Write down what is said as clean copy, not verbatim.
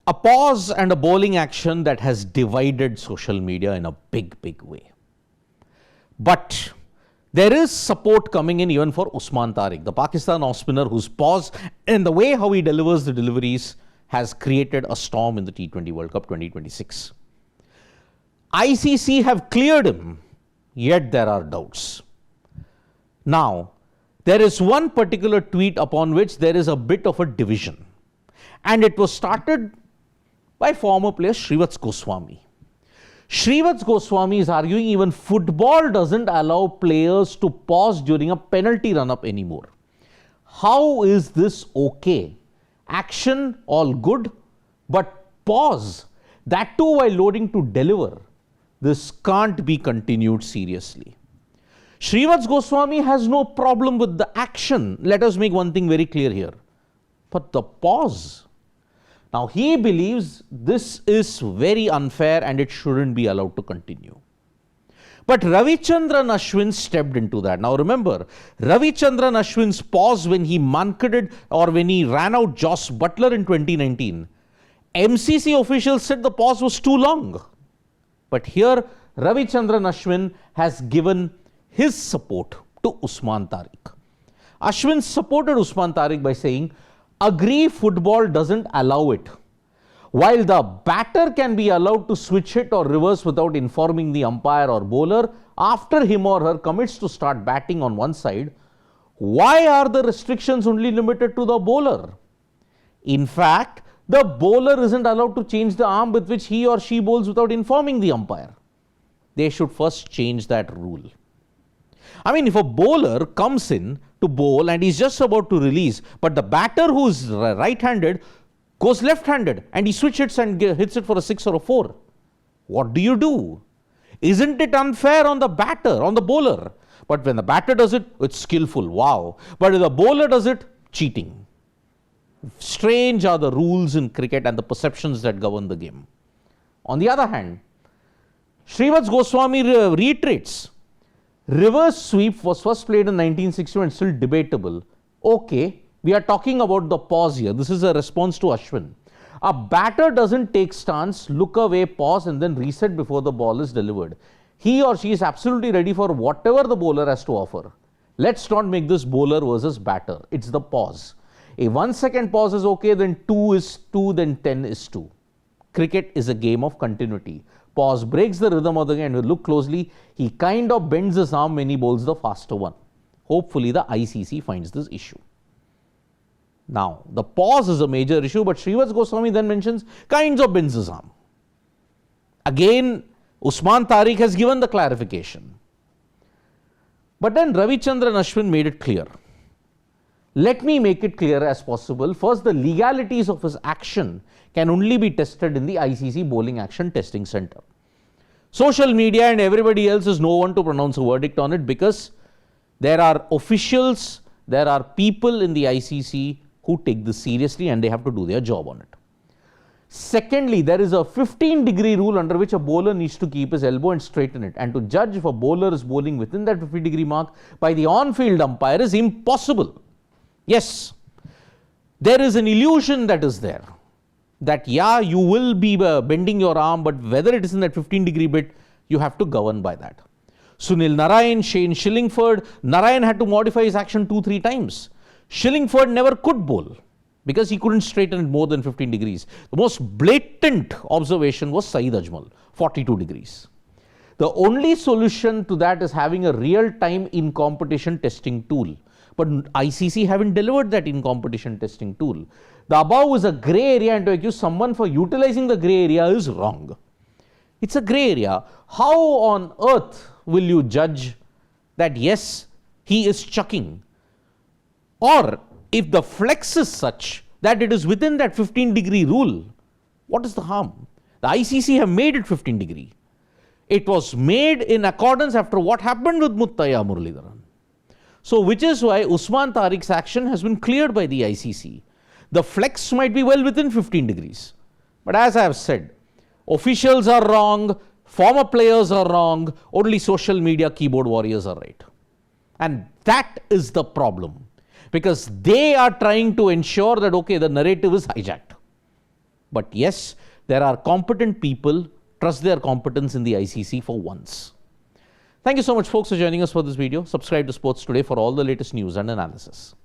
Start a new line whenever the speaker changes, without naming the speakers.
A pause and a bowling action that has divided social media in a big, big way. But there is support coming in even for Usman Tariq, the Pakistan off-spinner whose pause and the way how he delivers the deliveries has created a storm in the T20 World Cup 2026. ICC have cleared him, yet there are doubts. Now, there is one particular tweet upon which there is a bit of a division. And it was started by former player Shreevats Goswami. Shreevats Goswami is arguing even football doesn't allow players to pause during a penalty run-up anymore. How is this okay? Action, all good, but pause, that too while loading to deliver. This can't be continued seriously. Shreevats Goswami has no problem with the action. Let us make one thing very clear here. But the pause. Now, he believes this is very unfair and it shouldn't be allowed to continue. But Ravichandran Ashwin stepped into that. Now, remember, Ravichandran Ashwin's pause when he marketed or when he ran out Joss Butler in 2019, MCC officials said the pause was too long. But here, Ravichandran Ashwin has given his support to Usman Tariq. Ashwin supported Usman Tariq by saying, agree football doesn't allow it. While the batter can be allowed to switch hit or reverse without informing the umpire or bowler after him or her commits to start batting on one side, why are the restrictions only limited to the bowler? In fact, the bowler isn't allowed to change the arm with which he or she bowls without informing the umpire. They should first change that rule. I mean, if a bowler comes in to bowl and he's just about to release, but the batter who's right-handed goes left-handed and he switch hits and hits it for a 6 or a 4, what do you do? Isn't it unfair on the batter, on the bowler? But when the batter does it, it's skillful, wow. But if the bowler does it, cheating. Strange are the rules in cricket and the perceptions that govern the game. On the other hand, Shreevats Goswami reiterates, reverse sweep was first played in 1960 and still debatable. Okay, we are talking about the pause here. This is a response to Ashwin. A batter doesn't take stance, look away, pause and then reset before the ball is delivered. He or she is absolutely ready for whatever the bowler has to offer. Let's not make this bowler versus batter. It's the pause. A 1 second pause is okay, then 2 is 2, then 10 is 2. Cricket is a game of continuity. Pause breaks the rhythm of the game. If you look closely, he kind of bends his arm when he bowls the faster one. Hopefully, the ICC finds this issue. Now, the pause is a major issue, but Shreevats Goswami then mentions kinds of bends his arm. Again, Usman Tariq has given the clarification. But then Ravichandran Ashwin made it clear. Let me make it clear as possible. First, the legalities of his action can only be tested in the ICC Bowling Action Testing Center. Social media and everybody else is no one to pronounce a verdict on it because there are officials, there are people in the ICC who take this seriously and they have to do their job on it. Secondly, there is a 15-degree rule under which a bowler needs to keep his elbow and straighten it. And to judge if a bowler is bowling within that 50-degree mark by the on-field umpire is impossible. Yes, there is an illusion that is there. That yeah, you will be bending your arm, but whether it is in that 15-degree bit, you have to govern by that. Sunil Narayan, Shane Shillingford, Narayan had to modify his action 2-3 times. Shillingford never could bowl because he couldn't straighten it more than 15 degrees. The most blatant observation was Saeed Ajmal, 42 degrees. The only solution to that is having a real-time in-competition testing tool. But ICC haven't delivered that in-competition testing tool. The above is a grey area and to accuse someone for utilizing the grey area is wrong. It's a grey area. How on earth will you judge that yes, he is chucking? Or if the flex is such that it is within that 15-degree rule, what is the harm? The ICC have made it 15 degree. It was made in accordance after what happened with Muttaya Muralidharan. So, which is why Usman Tariq's action has been cleared by the ICC. The flex might be well within 15 degrees. But as I have said, officials are wrong, former players are wrong, only social media keyboard warriors are right. And that is the problem. Because they are trying to ensure that, okay, the narrative is hijacked. But yes, there are competent people. Trust their competence in the ICC for once. Thank you so much, folks, for joining us for this video. Subscribe to Sports Today for all the latest news and analysis.